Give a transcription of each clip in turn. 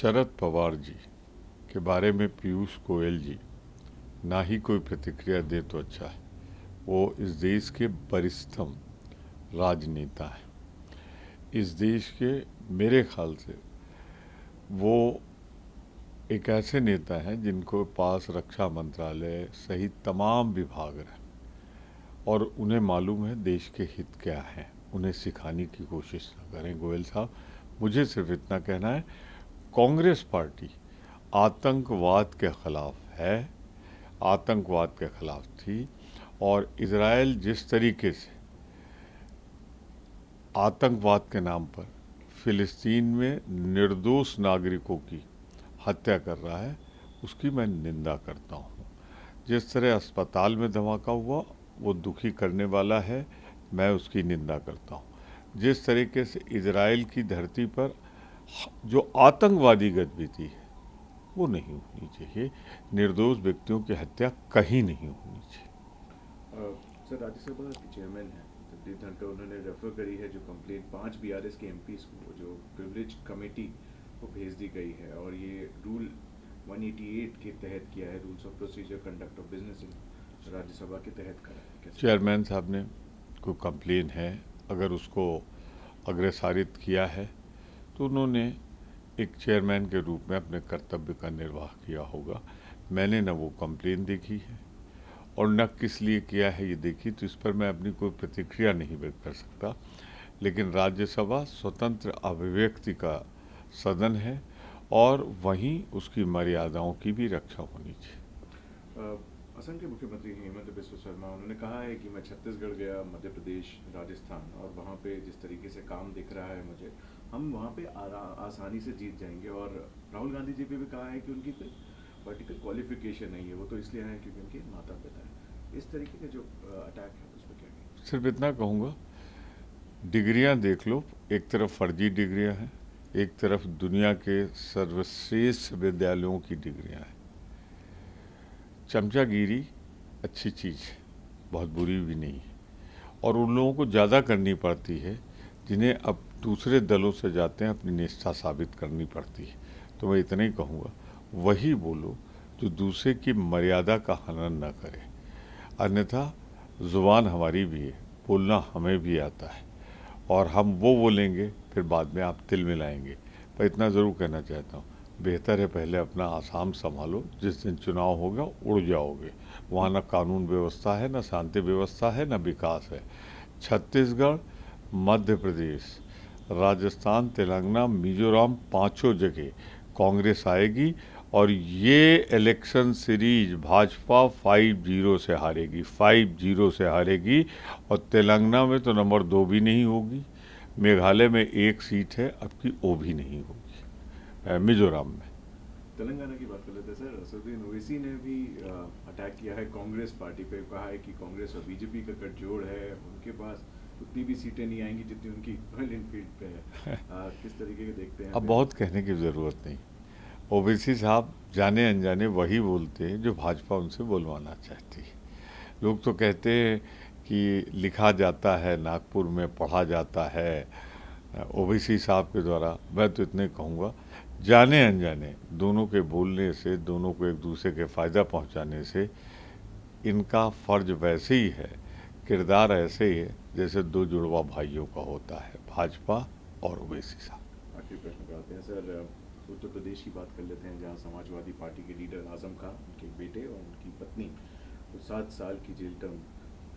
शरद पवार जी के बारे में पीयूष गोयल जी ना ही कोई प्रतिक्रिया दे तो अच्छा है। वो इस देश के वरिष्ठतम राजनेता है। इस देश के मेरे ख्याल से वो एक ऐसे नेता हैं जिनको पास रक्षा मंत्रालय सहित तमाम विभाग हैं और उन्हें मालूम है देश के हित क्या हैं। उन्हें सिखाने की कोशिश न करें। गोयल साहब, मुझे सिर्फ इतना कहना है, कांग्रेस पार्टी आतंकवाद के खिलाफ है, आतंकवाद के खिलाफ थी और इजराइल जिस तरीके से आतंकवाद के नाम पर फिलिस्तीन में निर्दोष नागरिकों की हत्या कर रहा है, उसकी मैं निंदा करता हूँ। जिस तरह अस्पताल में धमाका हुआ वो दुखी करने वाला है, मैं उसकी निंदा करता हूँ। जिस तरीके से इजराइल की धरती पर जो आतंकवादी गतिविधि है वो नहीं होनी चाहिए। निर्दोष व्यक्तियों की हत्या कहीं नहीं होनी चाहिए। सर, राज्यसभा के चेयरमैन हैं जगदीप धनखड़, उन्होंने रेफर करी है जो कंप्लेंट 5 बीआरएस के एमपीज को जो प्रिविलेज कमेटी को भेज दी गई है और ये रूल 188 के तहत किया है, rules of procedure conduct of business in Rajya Sabha के तहत करा है। चेयरमैन साहब ने कोई कंप्लेन है, अगर उसको अग्रसारित किया है तो उन्होंने एक चेयरमैन के रूप में अपने कर्तव्य का निर्वाह किया होगा। मैंने न वो कंप्लेन देखी है और न किस लिए किया है ये देखी, तो इस पर मैं अपनी कोई प्रतिक्रिया नहीं व्यक्त कर सकता। लेकिन राज्यसभा स्वतंत्र अभिव्यक्ति का सदन है और वहीं उसकी मर्यादाओं की भी रक्षा होनी चाहिए। असम के मुख्यमंत्री हेमंत बिस्वा शर्मा, उन्होंने कहा है कि मैं छत्तीसगढ़ गया, मध्य प्रदेश, राजस्थान, और वहाँ पे जिस तरीके से काम दिख रहा है मुझे, हम वहाँ पे आसानी से जीत जाएंगे। और राहुल गांधी जी पे भी कहा है कि उनकी कोई पर्टिकुलर क्वालिफिकेशन नहीं है, वो तो इसलिए आए क्योंकि उनके माता पिता है। इस तरीके के जो अटैक है उस पर क्या कहेंगे? सिर्फ इतना कहूँगा, डिग्रियाँ देख लो, एक तरफ फर्जी डिग्रियाँ हैं, एक तरफ दुनिया के सर्वश्रेष्ठ विद्यालयों की डिग्रियाँ हैं। चमचागिरी अच्छी चीज़ है, बहुत बुरी भी नहीं है, और उन लोगों को ज़्यादा करनी पड़ती है जिन्हें अब दूसरे दलों से जाते हैं अपनी निष्ठा साबित करनी पड़ती है। तो मैं इतना ही कहूँगा, वही बोलो जो दूसरे की मर्यादा का हनन न करे। अन्यथा ज़ुबान हमारी भी है, बोलना हमें भी आता है और हम वो बोलेंगे फिर बाद में आप तिल मिलाएंगे। पर इतना ज़रूर कहना चाहता हूँ, बेहतर है पहले अपना आसाम संभालो, जिस दिन चुनाव होगा उड़ जाओगे। वहाँ न कानून व्यवस्था है, न शांति व्यवस्था है, न विकास है। छत्तीसगढ़, मध्य प्रदेश, राजस्थान, तेलंगाना, मिजोरम, 5 जगह कांग्रेस आएगी और ये इलेक्शन सीरीज भाजपा 5-0 से हारेगी, 5-0 से हारेगी। और तेलंगाना में तो नंबर 2 भी नहीं होगी, मेघालय में 1 सीट है, अब की वो भी नहीं होगी। मिजोरम में तेलंगाना की बात कर लेते हैं सर, असदुद्दीन ओवैसी ने भी अटैक किया है कांग्रेस पार्टी पे, कहा है कि कांग्रेस और बीजेपी का गठजोड़ है, उनके पास उतनी भी सीटें नहीं आएंगी जितनी उनकी रॉयल एनफील्ड पे है। किस तरीके के देखते हैं? अब बहुत कहने की ज़रूरत नहीं। ओवैसी साहब जाने अनजाने वही बोलते हैं जो भाजपा उनसे बोलवाना चाहती है। लोग तो कहते हैं कि लिखा जाता है, नागपुर में पढ़ा जाता है ओवैसी साहब के द्वारा। मैं तो इतने कहूँगा, जाने अनजाने दोनों के बोलने से, दोनों को एक दूसरे के फ़ायदा पहुंचाने से इनका फ़र्ज वैसे ही है, किरदार ऐसे ही है जैसे 2 जुड़वा भाइयों का होता है, भाजपा और ओवैसी साहब। आखिरी प्रश्न कराते हैं सर, उत्तर प्रदेश की बात कर लेते हैं, जहाँ समाजवादी पार्टी के लीडर आजम खान, उनके बेटे और उनकी पत्नी को 7 साल की जेल term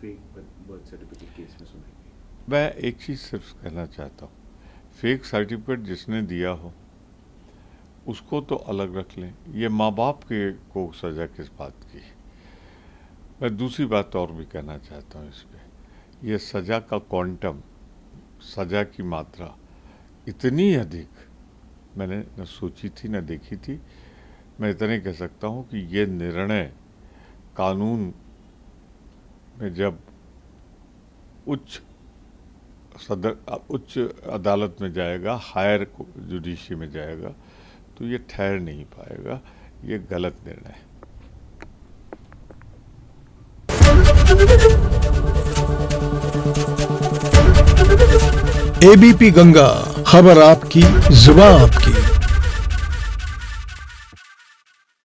fake birth certificate case में सुनाई गई। मैं एक चीज़ सिर्फ कहना चाहता हूँ, फेक सर्टिफिकेट जिसने दिया हो उसको तो अलग रख लें, ये माँ बाप के को सज़ा किस बात की। मैं दूसरी बात और भी कहना चाहता हूँ इस पर, यह सज़ा का क्वांटम, सज़ा की मात्रा इतनी अधिक मैंने न सोची थी न देखी थी। मैं इतना ही कह सकता हूँ कि ये निर्णय कानून में जब उच्च अदालत में जाएगा, हायर जुडिशरी में जाएगा, तो ये ठहर नहीं पाएगा। ये गलत निर्णय है। एबीपी गंगा, खबर आपकी, जुबान आपकी।